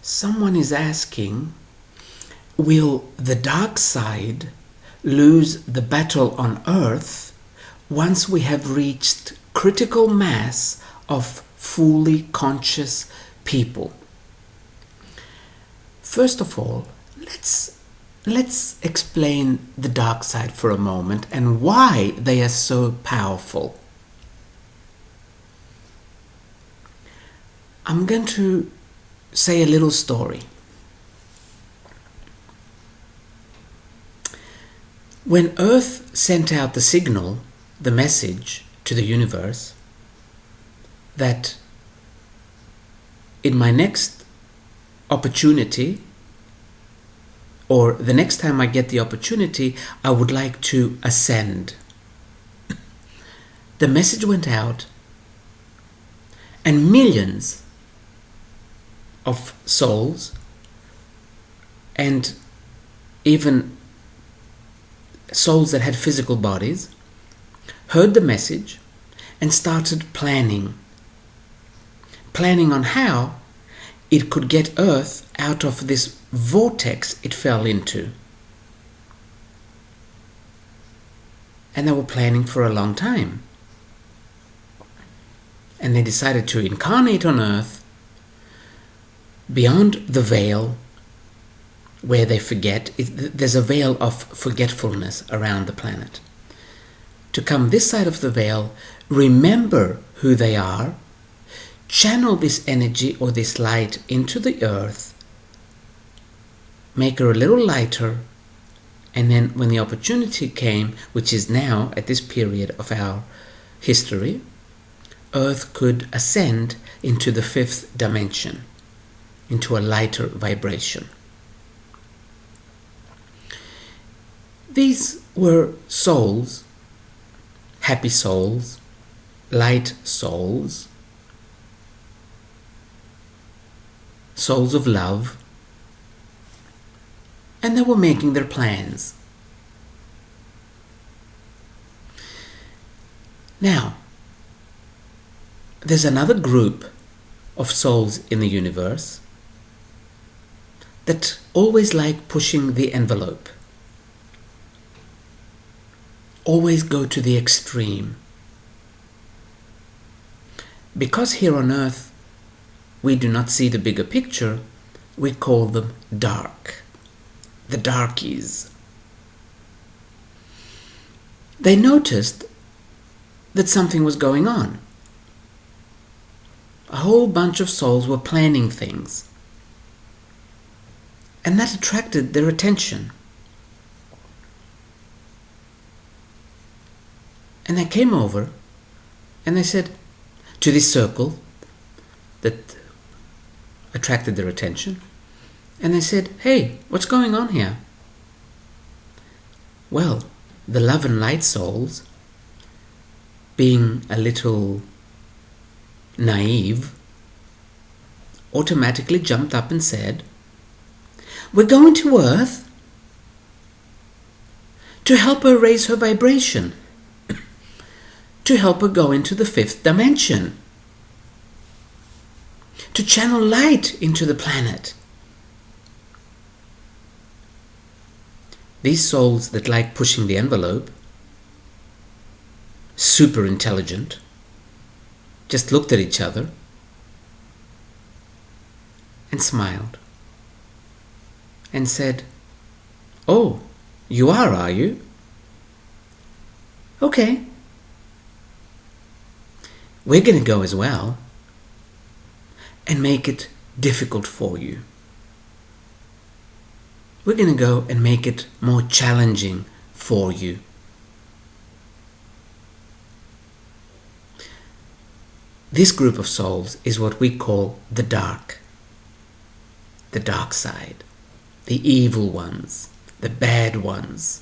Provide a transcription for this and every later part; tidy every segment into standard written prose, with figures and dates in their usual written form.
Someone is asking, will the dark side lose the battle on Earth once we have reached critical mass of fully conscious people? First of all, let's explain the dark side for a moment and why they are so powerful. I'm going to say a little story. When Earth sent out the signal, the message to the universe, that in my next opportunity, or the next time I get the opportunity, I would like to ascend. The message went out, and millions of souls, and even souls that had physical bodies, heard the message and started planning on how it could get Earth out of this vortex it fell into. And they were planning for a long time. And they decided to incarnate on Earth beyond the veil where they forget. There's a veil of forgetfulness around the planet. To come this side of the veil, remember who they are, channel this energy or this light into the Earth, make her a little lighter, and then when the opportunity came, which is now at this period of our history, Earth could ascend into the fifth dimension, into a lighter vibration. These were souls, happy souls, light souls, souls of love, and they were making their plans. Now, there's another group of souls in the universe that always like pushing the envelope, always go to the extreme. Because here on Earth we do not see the bigger picture, we call them dark, the darkies. They noticed that something was going on. A whole bunch of souls were planning things, and that attracted their attention. And they came over and they said to this circle that attracted their attention, and they said, "Hey, what's going on here?" Well, the love and light souls, being a little naive, automatically jumped up and said, "We're going to Earth to help her raise her vibration, to help her go into the fifth dimension, to channel light into the planet." These souls that like pushing the envelope, super intelligent, just looked at each other and smiled and said, "Oh, you are you? Okay. We're going to go as well and make it difficult for you. We're going to go and make it more challenging for you." This group of souls is what we call the dark side, the evil ones, the bad ones.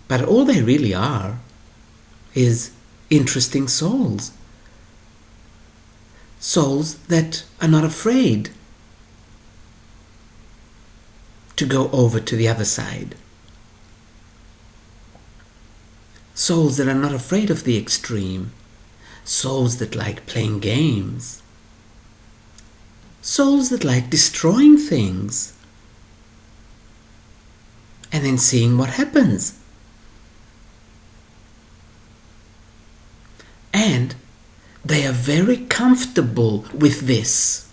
But all they really are is interesting souls. Souls that are not afraid to go over to the other side. Souls that are not afraid of the extreme. Souls that like playing games. Souls that like destroying things and then seeing what happens. And they are very comfortable with this.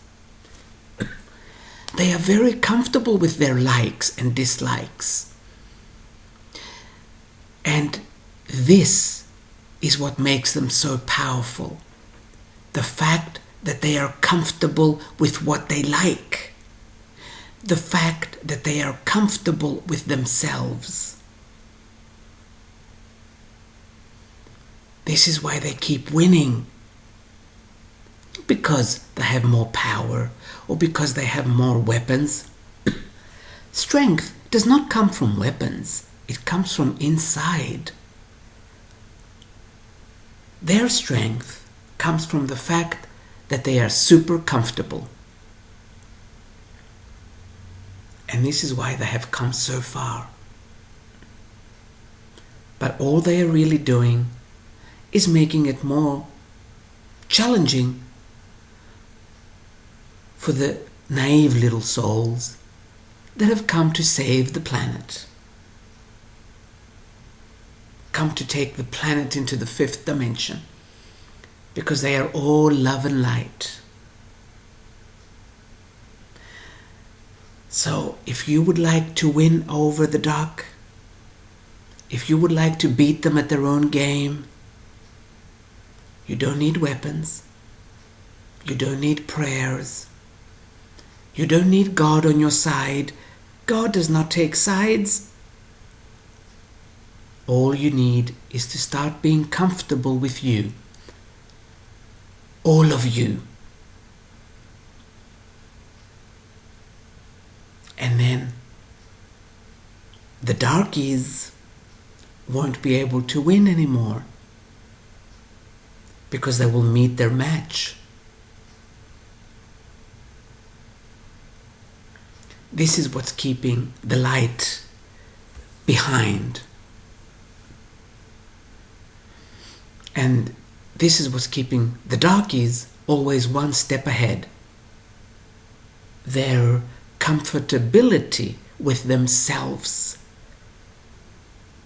They are very comfortable with their likes and dislikes. And this is what makes them so powerful. The fact that they are comfortable with what they like. The fact that they are comfortable with themselves. This is why they keep winning. Because they have more power or because they have more weapons. Strength does not come from weapons. It comes from inside. Their strength comes from the fact that they are super comfortable. And this is why they have come so far. But all they are really doing is making it more challenging for the naive little souls that have come to save the planet. Come to take the planet into the fifth dimension. Because they are all love and light. So, if you would like to win over the dark, if you would like to beat them at their own game, you don't need weapons. You don't need prayers. You don't need God on your side. God does not take sides. All you need is to start being comfortable with you. All of you. And then the darkies won't be able to win anymore because they will meet their match. This is what's keeping the light behind. And this is what's keeping the darkies always one step ahead. Their comfortability with themselves.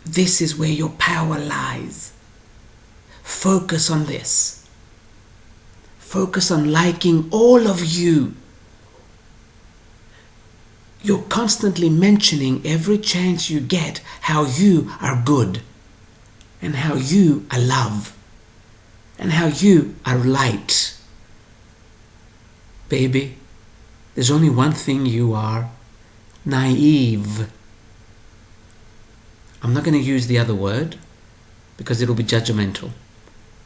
This is where your power lies. Focus on this. Focus on liking all of you. You're constantly mentioning every chance you get how you are good and how you are love. And how you are light. Baby, there's only one thing you are. Naive. I'm not going to use the other word because it'll be judgmental.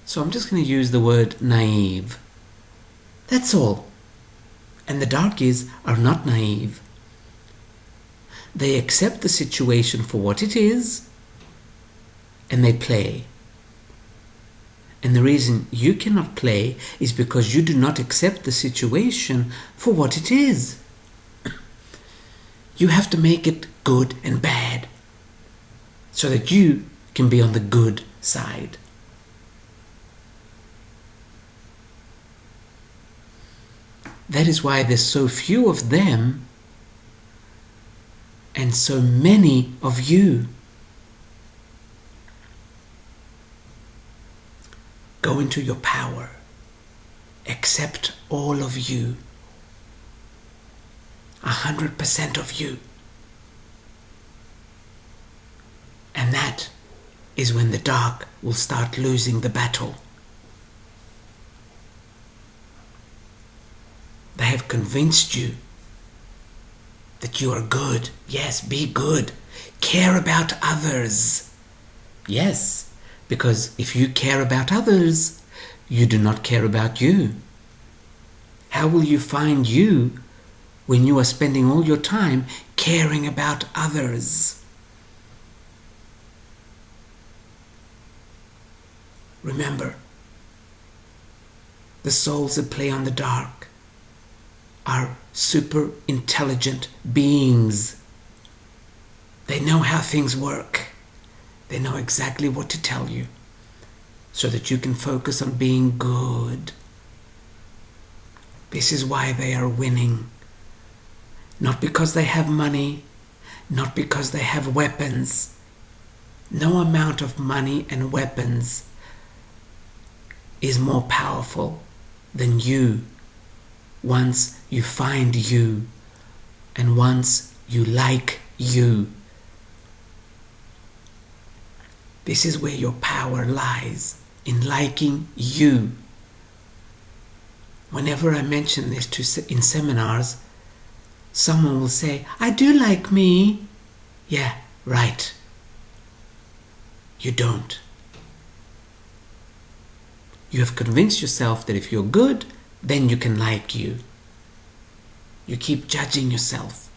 So I'm just going to use the word naive. That's all. And the darkies are not naive. They accept the situation for what it is and they play. And the reason you cannot play is because you do not accept the situation for what it is. You have to make it good and bad so that you can be on the good side. That is why there's so few of them and so many of you. Go into your power. Accept all of you. 100% of you. And that is when the dark will start losing the battle. They have convinced you that you are good. Yes, be good. Care about others. Yes. Because if you care about others, you do not care about you. How will you find you when you are spending all your time caring about others? Remember, the souls that play on the dark are super intelligent beings. They know how things work. They know exactly what to tell you so that you can focus on being good. This is why they are winning. Not because they have money, not because they have weapons. No amount of money and weapons is more powerful than you once you find you and once you like you. This is where your power lies, in liking you. Whenever I mention this in seminars, someone will say, I do like me. Yeah, right. You don't. You have convinced yourself that if you're good, then you can like you. You keep judging yourself.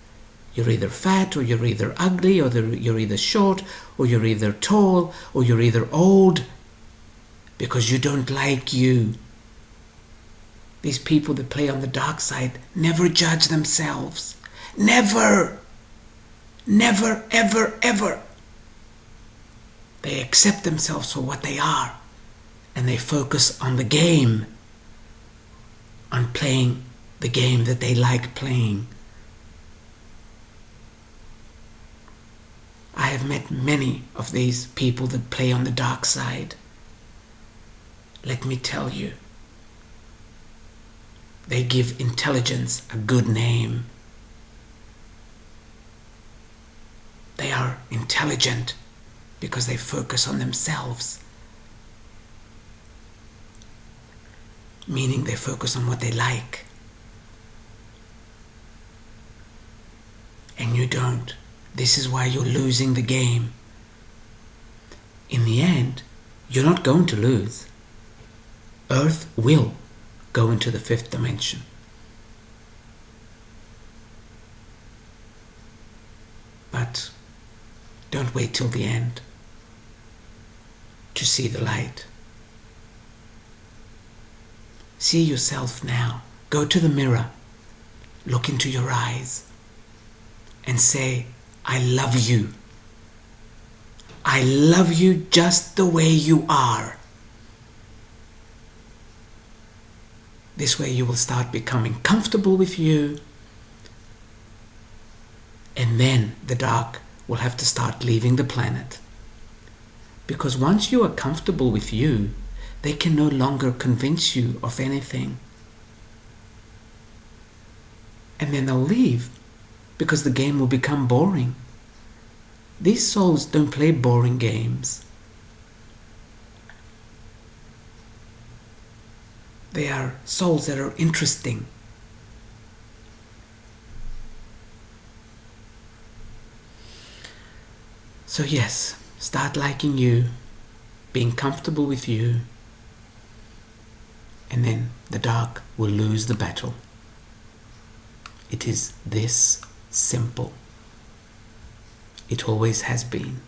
You're either fat, or you're either ugly, or you're either short, or you're either tall, or you're either old, because you don't like you. These people that play on the dark side never judge themselves. Never. Never, ever, ever. They accept themselves for what they are, and they focus on the game, on playing the game that they like playing. I have met many of these people that play on the dark side. Let me tell you, they give intelligence a good name. They are intelligent because they focus on themselves, meaning they focus on what they like. And you don't. This is why you're losing the game. In the end, you're not going to lose. Earth will go into the fifth dimension. But don't wait till the end to see the light. See yourself now. Go to the mirror. Look into your eyes and say, I love you. I love you just the way you are. This way you will start becoming comfortable with you, and then the dark will have to start leaving the planet. Because once you are comfortable with you, they can no longer convince you of anything. And then they'll leave, because the game will become boring. These souls don't play boring games. They are souls that are interesting. So yes, start liking you, being comfortable with you, and then the dark will lose the battle. It is this simple. It always has been.